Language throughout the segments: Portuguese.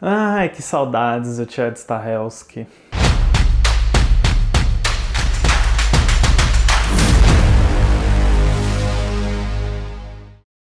Ai, que saudades do Chad Stahelski.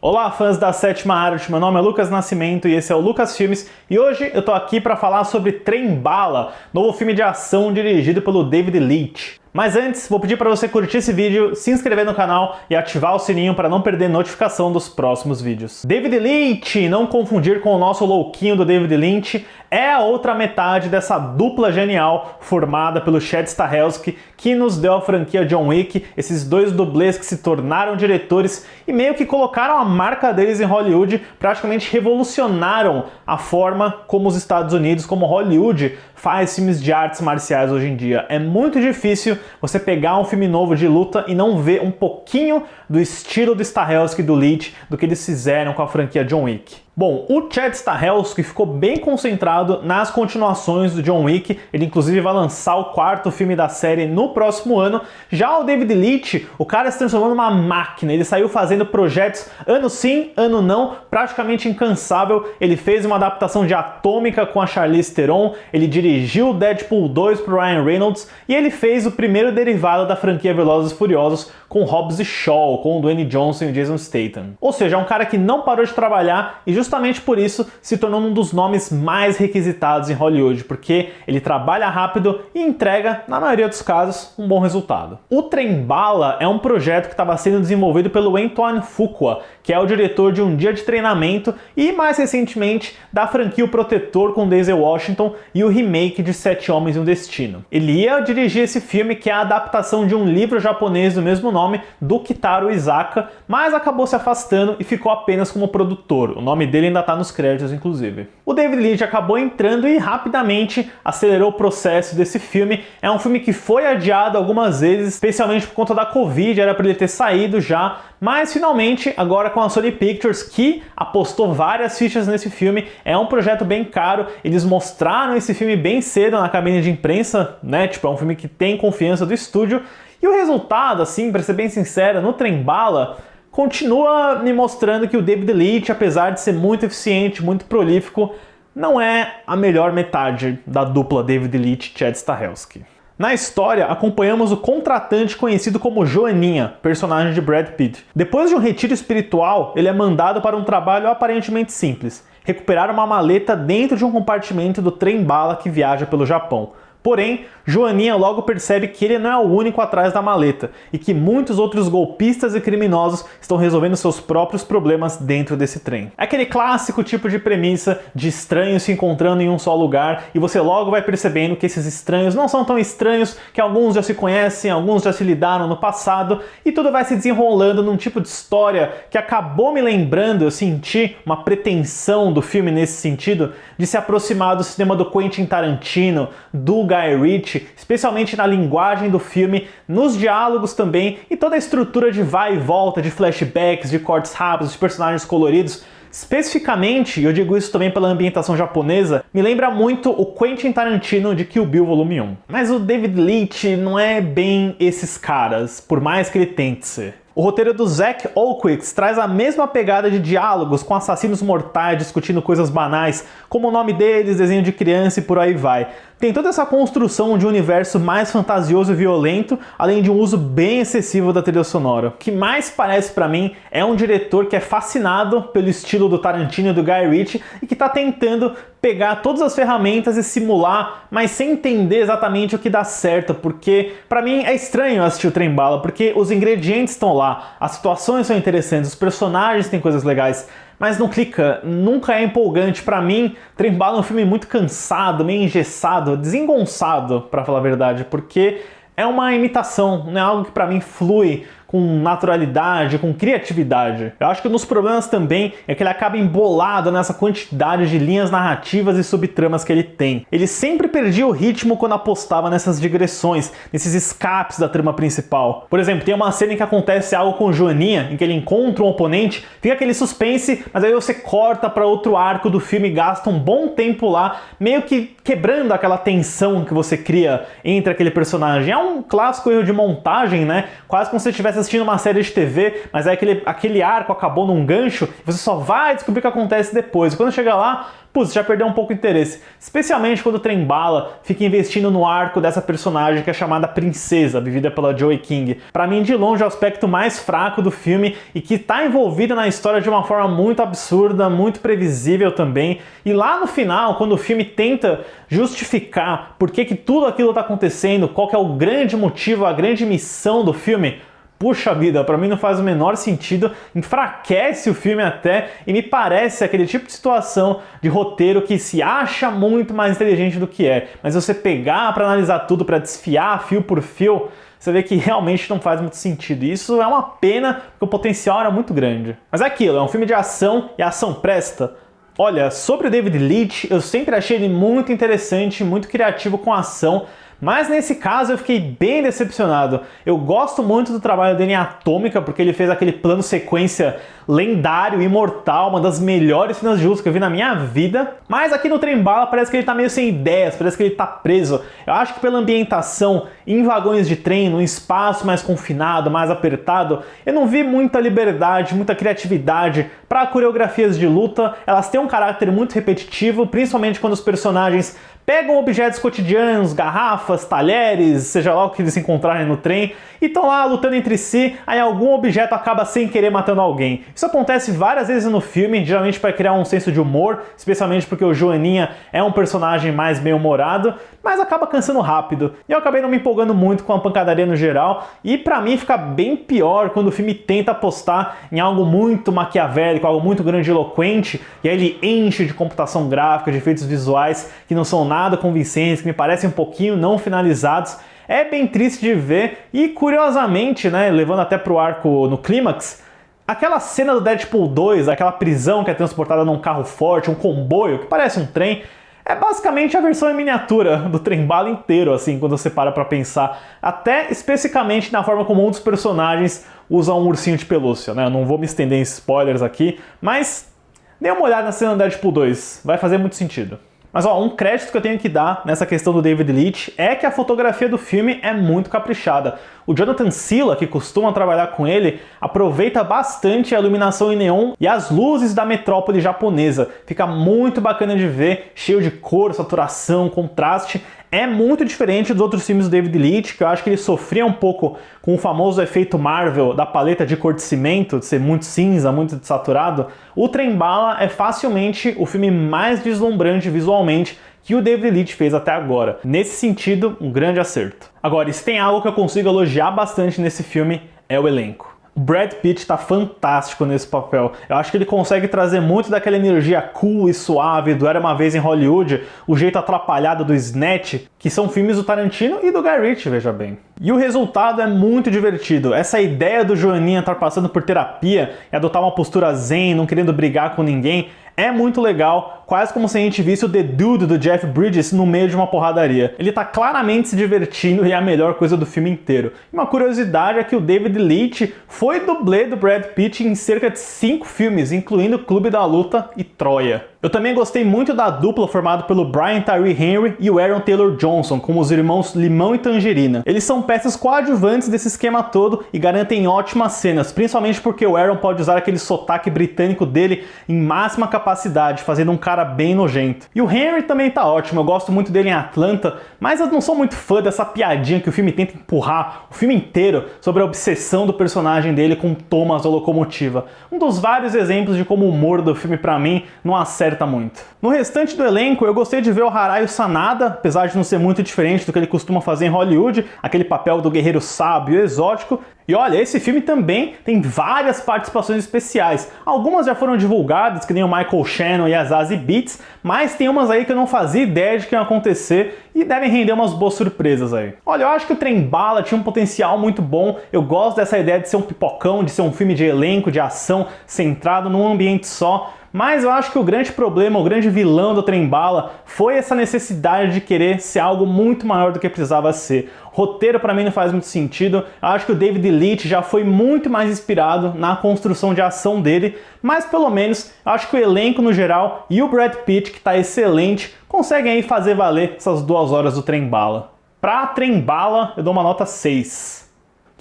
Olá, fãs da Sétima Arte, meu nome é Lucas Nascimento e esse é o Lucas Filmes e hoje eu tô aqui para falar sobre Trem Bala, novo filme de ação dirigido pelo David Leitch. Mas antes, vou pedir para você curtir esse vídeo, se inscrever no canal e ativar o sininho para não perder notificação dos próximos vídeos. David Leitch, não confundir com o nosso louquinho do David Lynch, é a outra metade dessa dupla genial formada pelo Chad Stahelski, que nos deu a franquia John Wick, esses dois dublês que se tornaram diretores e meio que colocaram a marca deles em Hollywood, praticamente revolucionaram a forma como os Estados Unidos, como Hollywood, faz filmes de artes marciais hoje em dia. É muito difícil você pegar um filme novo de luta e não ver um pouquinho do estilo do Stahelski e do Leitch, do que eles fizeram com a franquia John Wick. Bom, o Chad Stahelski ficou bem concentrado nas continuações do John Wick, ele inclusive vai lançar o quarto filme da série no próximo ano. Já o David Leitch, o cara se transformou numa máquina, ele saiu fazendo projetos ano sim, ano não, praticamente incansável. Ele fez uma adaptação de Atômica com a Charlize Theron, ele dirigiu Deadpool 2 pro Ryan Reynolds e ele fez o primeiro derivado da franquia Velozes e Furiosos com Hobbs e Shaw, com o Dwayne Johnson e o Jason Statham. Ou seja, é um cara que não parou de trabalhar e justamente por isso se tornou um dos nomes mais requisitados em Hollywood, porque ele trabalha rápido e entrega, na maioria dos casos, um bom resultado. O Trem Bala é um projeto que estava sendo desenvolvido pelo Antoine Fuqua, que é o diretor de Um Dia de Treinamento e, mais recentemente, da franquia O Protetor com Denzel Washington e o remake de Sete Homens e um Destino. Ele ia dirigir esse filme, que é a adaptação de um livro japonês do mesmo nome, do Kitaro Isaka, mas acabou se afastando e ficou apenas como produtor. O nome dele ainda está nos créditos, inclusive. O David Leitch acabou entrando e rapidamente acelerou o processo desse filme. É um filme que foi adiado algumas vezes, especialmente por conta da Covid, era para ele ter saído já, mas finalmente, agora com a Sony Pictures, que apostou várias fichas nesse filme, é um projeto bem caro, eles mostraram esse filme bem cedo na cabine de imprensa, né, tipo, é um filme que tem confiança do estúdio, e o resultado, assim, para ser bem sincero, no Trem Bala, continua me mostrando que o David Leitch, apesar de ser muito eficiente, muito prolífico, não é a melhor metade da dupla David Leitch e Chad Stahelski. Na história, acompanhamos o contratante conhecido como Joaninha, personagem de Brad Pitt. Depois de um retiro espiritual, ele é mandado para um trabalho aparentemente simples: recuperar uma maleta dentro de um compartimento do trem bala que viaja pelo Japão. Porém, Joaninha logo percebe que ele não é o único atrás da maleta e que muitos outros golpistas e criminosos estão resolvendo seus próprios problemas dentro desse trem. É aquele clássico tipo de premissa de estranhos se encontrando em um só lugar e você logo vai percebendo que esses estranhos não são tão estranhos, que alguns já se conhecem, alguns já se lidaram no passado e tudo vai se desenrolando num tipo de história que acabou me lembrando, eu senti uma pretensão do filme nesse sentido, de se aproximar do cinema do Quentin Tarantino, do Guy Ritchie, especialmente na linguagem do filme, nos diálogos também e toda a estrutura de vai e volta, de flashbacks, de cortes rápidos, de personagens coloridos. Especificamente, e eu digo isso também pela ambientação japonesa, me lembra muito o Quentin Tarantino de Kill Bill Volume 1. Mas o David Leitch não é bem esses caras, por mais que ele tente ser. O roteiro do Zach Olkwitz traz a mesma pegada de diálogos com assassinos mortais discutindo coisas banais, como o nome deles, desenho de criança e por aí vai. Tem toda essa construção de um universo mais fantasioso e violento, além de um uso bem excessivo da trilha sonora. O que mais parece pra mim é um diretor que é fascinado pelo estilo do Tarantino e do Guy Ritchie e que tá tentando pegar todas as ferramentas e simular, mas sem entender exatamente o que dá certo, porque pra mim é estranho assistir o Trem Bala, porque os ingredientes estão lá, as situações são interessantes, os personagens têm coisas legais, mas não clica, nunca é empolgante. Pra mim, Trem Bala é um filme muito cansado, meio engessado, desengonçado, pra falar a verdade, porque é uma imitação, não é algo que pra mim flui com naturalidade, com criatividade. Eu acho que um dos problemas também é que ele acaba embolado nessa quantidade de linhas narrativas e subtramas que ele tem. Ele sempre perdia o ritmo quando apostava nessas digressões, nesses escapes da trama principal. Por exemplo, tem uma cena em que acontece algo com o Joaninha, em que ele encontra um oponente, fica aquele suspense, mas aí você corta para outro arco do filme e gasta um bom tempo lá, meio que quebrando aquela tensão que você cria entre aquele personagem. É um clássico erro de montagem, né? Quase como se você estivesse assistindo uma série de TV, mas aí aquele arco acabou num gancho, e você só vai descobrir o que acontece depois. E quando chega lá, putz, já perdeu um pouco o interesse. Especialmente quando o Trem-Bala fica investindo no arco dessa personagem que é chamada Princesa, vivida pela Joey King. Pra mim, de longe, é o aspecto mais fraco do filme e que tá envolvida na história de uma forma muito absurda, muito previsível também. E lá no final, quando o filme tenta justificar por que tudo aquilo tá acontecendo, qual que é o grande motivo, a grande missão do filme, puxa vida, pra mim não faz o menor sentido, enfraquece o filme até e me parece aquele tipo de situação de roteiro que se acha muito mais inteligente do que é, mas você pegar pra analisar tudo, pra desfiar fio por fio, você vê que realmente não faz muito sentido. E isso é uma pena, porque o potencial era muito grande. Mas é aquilo, é um filme de ação e a ação presta. Olha, sobre o David Leitch, eu sempre achei ele muito interessante, muito criativo com ação, mas nesse caso eu fiquei bem decepcionado. Eu gosto muito do trabalho dele em Atômica, porque ele fez aquele plano sequência lendário, imortal, uma das melhores cenas de luta que eu vi na minha vida. Mas aqui no Trem-Bala parece que ele tá meio sem ideias, parece que ele tá preso. Eu acho que pela ambientação em vagões de trem, num espaço mais confinado, mais apertado, eu não vi muita liberdade, muita criatividade para coreografias de luta. Elas têm um caráter muito repetitivo, principalmente quando os personagens pegam objetos cotidianos, garrafas, talheres, seja lá o que eles encontrarem no trem, e estão lá lutando entre si, aí algum objeto acaba sem querer matando alguém. Isso acontece várias vezes no filme, geralmente para criar um senso de humor, especialmente porque o Joaninha é um personagem mais bem-humorado, mas acaba cansando rápido. E eu acabei não me empolgando muito com a pancadaria no geral, e pra mim fica bem pior quando o filme tenta apostar em algo muito maquiavélico, algo muito grandiloquente, e aí ele enche de computação gráfica, de efeitos visuais que não são nada convincentes, que me parecem um pouquinho não finalizados. É bem triste de ver e, curiosamente, né, levando até pro arco no clímax, aquela cena do Deadpool 2, aquela prisão que é transportada num carro forte, um comboio, que parece um trem, é basicamente a versão em miniatura do Trem-Bala inteiro, assim, quando você para pra pensar. Até especificamente na forma como um dos personagens usa um ursinho de pelúcia, né? Eu não vou me estender em spoilers aqui, mas dê uma olhada na cena do Deadpool 2, vai fazer muito sentido. Mas ó, um crédito que eu tenho que dar nessa questão do David Leitch é que a fotografia do filme é muito caprichada. O Jonathan Silla, que costuma trabalhar com ele, aproveita bastante a iluminação em neon e as luzes da metrópole japonesa. Fica muito bacana de ver, cheio de cor, saturação, contraste. É muito diferente dos outros filmes do David Leitch, que eu acho que ele sofria um pouco com o famoso efeito Marvel da paleta de cor de cimento, de ser muito cinza, muito saturado. O Trem-Bala é facilmente o filme mais deslumbrante visualmente que o David Leitch fez até agora. Nesse sentido, um grande acerto. Agora, se tem algo que eu consigo elogiar bastante nesse filme, é o elenco. O Brad Pitt tá fantástico nesse papel. Eu acho que ele consegue trazer muito daquela energia cool e suave do Era Uma Vez em Hollywood, o jeito atrapalhado do Snatch, que são filmes do Tarantino e do Guy Ritchie, veja bem. E o resultado é muito divertido. Essa ideia do Joaninha estar passando por terapia e adotar uma postura zen, não querendo brigar com ninguém, é muito legal, quase como se a gente visse o The Dude do Jeff Bridges no meio de uma porradaria. Ele tá claramente se divertindo e é a melhor coisa do filme inteiro. E uma curiosidade é que o David Leitch foi dublê do Brad Pitt em cerca de 5 filmes, incluindo Clube da Luta e Troia. Eu também gostei muito da dupla formada pelo Brian Tyree Henry e o Aaron Taylor Johnson, como os irmãos Limão e Tangerina. Eles são peças coadjuvantes desse esquema todo e garantem ótimas cenas, principalmente porque o Aaron pode usar aquele sotaque britânico dele em máxima capacidade, fazendo um cara bem nojento. E o Henry também tá ótimo, eu gosto muito dele em Atlanta, mas eu não sou muito fã dessa piadinha que o filme tenta empurrar o filme inteiro sobre a obsessão do personagem dele com Thomas da locomotiva. Um dos vários exemplos de como o humor do filme, pra mim, não acerta muito. No restante do elenco, eu gostei de ver o Harayo Sanada, apesar de não ser muito diferente do que ele costuma fazer em Hollywood, aquele papel do guerreiro sábio e exótico. E olha, esse filme também tem várias participações especiais. Algumas já foram divulgadas, que nem o Michael Shannon e a Zazie Beetz, mas tem umas aí que eu não fazia ideia de que iam acontecer e devem render umas boas surpresas aí. Olha, eu acho que o Trem-Bala tinha um potencial muito bom. Eu gosto dessa ideia de ser um pipocão, de ser um filme de elenco, de ação, centrado num ambiente só. Mas eu acho que o grande problema, o grande vilão do Trem-Bala foi essa necessidade de querer ser algo muito maior do que precisava ser. Roteiro pra mim não faz muito sentido. Eu acho que o David Leitch já foi muito mais inspirado na construção de ação dele, mas pelo menos eu acho que o elenco no geral e o Brad Pitt, que tá excelente, conseguem aí fazer valer essas 2 horas do Trem-Bala. Pra Trem-Bala eu dou uma nota 6.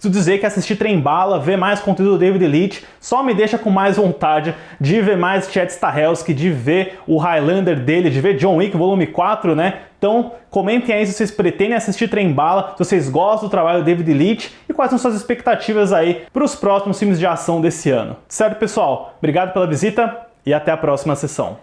Preciso dizer que assistir Trem Bala, ver mais conteúdo do David Leitch, só me deixa com mais vontade de ver mais Chad Stahelski, de ver o Highlander dele, de ver John Wick volume 4, né? Então, comentem aí se vocês pretendem assistir Trem Bala, se vocês gostam do trabalho do David Leitch e quais são suas expectativas aí para os próximos filmes de ação desse ano. Certo, pessoal? Obrigado pela visita e até a próxima sessão.